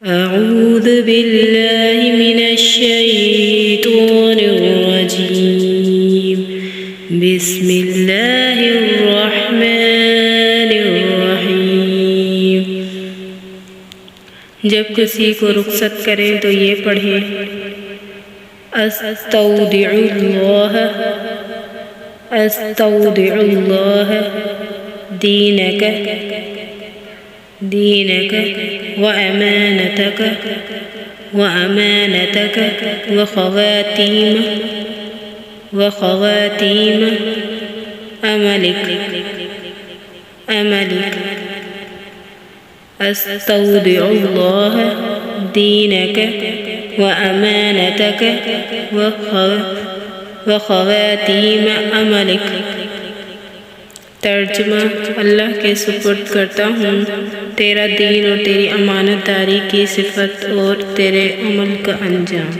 अऊज़ु बिल्लाहि मिनश्शैतानिर्रजीम। बिस्मिल्लाहिर्रहमानिर्रहीम। जब किसी को रुखसत करें तो ये पढ़ें, अस्तौदिउल्लाह अस्तौदिउल्लाह दीनक दीनक व अमानतक व ख़वातीम अमलिक अस्तौदिउल्लाह दीनक व अमानतक व ख़वातीम अमलिक। तर्जुमा, अल्लाह के सुपुर्द करता हूँ तेरा दीन और तेरी अमानतदारी की सिफत और तेरे अमल का अंजाम।